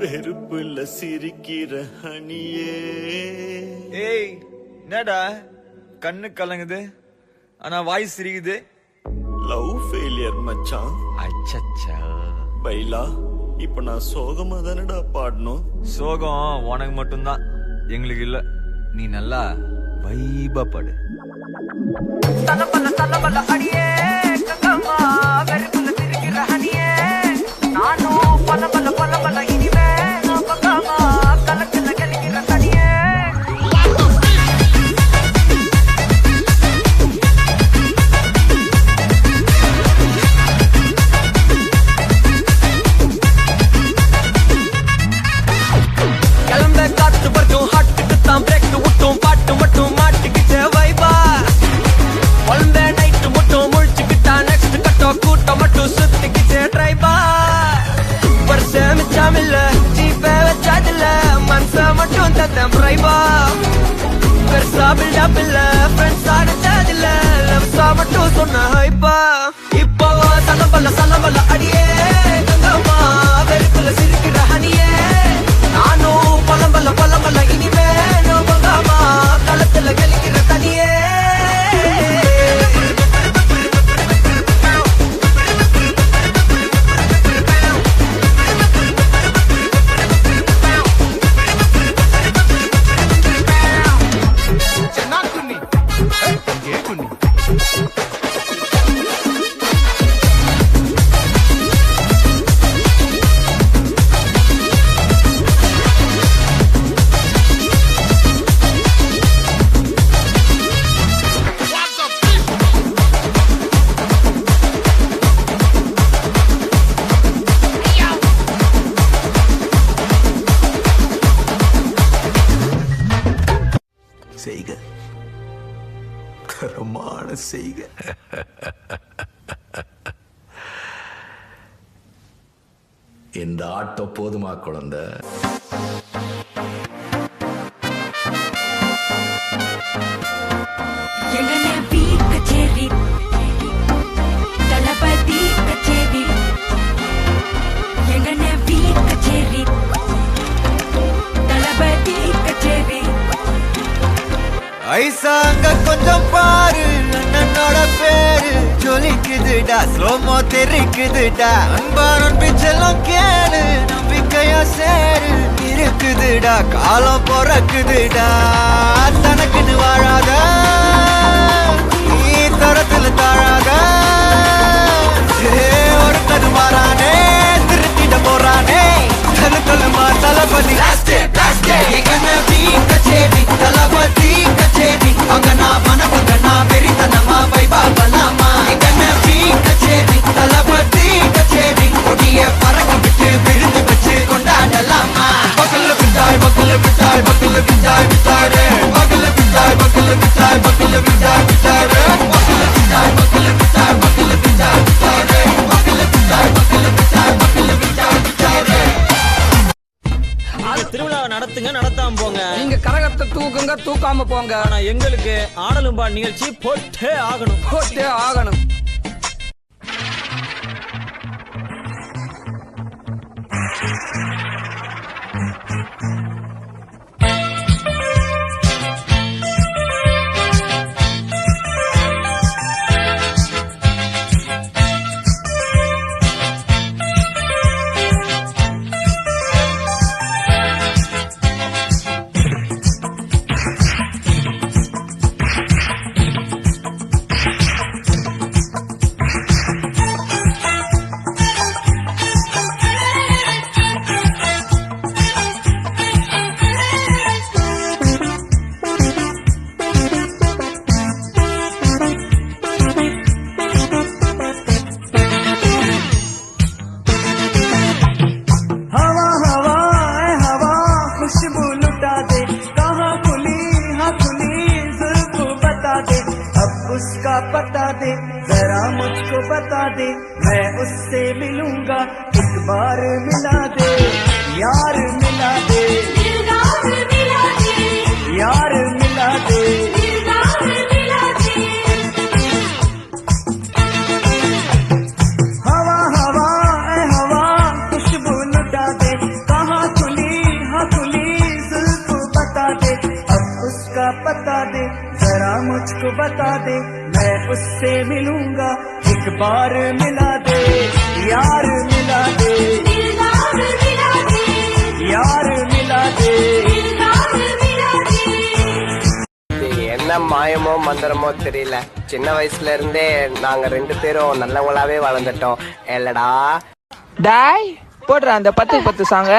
வெறுப்புல சிரிக்கிற ஹனியே. ஏய் என்னடா கண்ணு கலங்குது ஆனா வாய் சிரிக்குது? லவ் ஃபெயிலியர் மச்சான். அச்சச்சா பைலா இப்ப நான் சோகமா தானடா பாடணும். சோகம் உனக்கு மட்டும்தான், எங்களுக்கு இல்ல. நீ நல்லா வைபா பாடு. தலபல அடியே கங்கம்மா வெறுப்புல சிரிக்கிற ஹனியே. நானும் பல இனிமே பக்கமா கலக்கல கலிக்கிற தனியே. கிளம்ப காத்து வரைக்கும் ஹாட்டுக்கு தான் பிரேக் விட்டும் பாட்டு மட்டும் மாட்டிக்கிச்ச வைபா. ஒன்பே நைட்டு மட்டும் முழிச்சுக்கிட்டா நெக்ஸ்ட் கட்டோ கூட்டம் மட்டும் சுத்திக்கிச்சே டிரைபா. வருஷம் மிச்சாமில்ல ஜீப்பே வச்சாதில்ல மனச மட்டும் தந்தம் பிரைபா. பெருசா பில்டப் இல்ல ஃப்ரெண்ட்ஸ் ஆடிச்சதில்ல லவ்ஸா மட்டும் சொன்ன ஹைப்பா. இப்போ சலபல அடியே கங்கம்மா வெறுப்புல சிரிக்கிற ஹனியே. நானும் பலம்பல இனிமே நோபங்காமா களத்துல கலிக்கிற தனியே. செய்க கரமான செய்க. இந்த ஆட்டம் போதுமா குழந்தை? எங்கனே பீ கச்சேரி தலபதி கச்சேரி. எங்கனே பீ கச்சேரி தலபதி கச்சேரி. ஐசாங்க கொஞ்சம் பாரு அண்ணனோட பேரு ஜொலிக்குதுடா ஸ்லோமோ தெரிக்குதுடா. அன்பான பிச்செல்லாம் கேளு நம்பிக்கையா சேரு இருக்குதுடா காலம் பிறக்குதுடா. தனக்குன்னு வாழாத நீ தரத்துல தாழாத. ஒரு கது மாறானே திருத்திட போறானே தலுமா தளபதி. தளபதி கச்சேரி அங்கனா மனபங்கனா வெறித்தனமா வைபாபலாமா. கச்சேரி தளபதி கச்சேரி கொடிய பறக்க விட்டு விழுந்து வச்சு கொண்டாடலாமா. பக்கல்ல விட்டாய் பக்கல்ல விட்டாய் பக்கல்ல விட்டாய் விட்டாரே. பக்கல்ல விட்டாய் பக்கல்ல விட்டாய் பக்கல்ல விட்டாய் விட்டாரே. பக்கல்ல விட்டாய் பக்கல்ல விட்டாய் பக்கல்ல விட்டாய் விட்டாரே. பக்கல்ல விட்டாய் பக்கல்ல விட்டாய் பக்கல்ல விட்டாய் விட்டாரே. திருவிழா நடத்துங்க, நடத்தாம போங்க. நீங்க கரகத்தை தூக்குங்க, தூக்காம போங்க. ஆனா எங்களுக்கு ஆடலும்பா நிகழ்ச்சி போட்டே ஆகணும். उसका पता दे जरा मुझको बता दे, मैं उससे मिलूंगा एक बार मिला दे, यार मिला दे, यार मिला दे, हवा हवा ए हवा खुशबू लुटा दे, कहाँ मुझको बता दे मैं उससे मिलूंगा एक बार मिला दे यार मिला दे यार मिला दे இது என்ன மாயமோ மந்திரமோ தெரியல, சின்ன வயசுல இருந்தே நாங்க 2 பேரும் நல்லவங்களாவே வளர்ந்துட்டோம் இல்லடா. டாய் போடுற அந்த 10 சாங்க.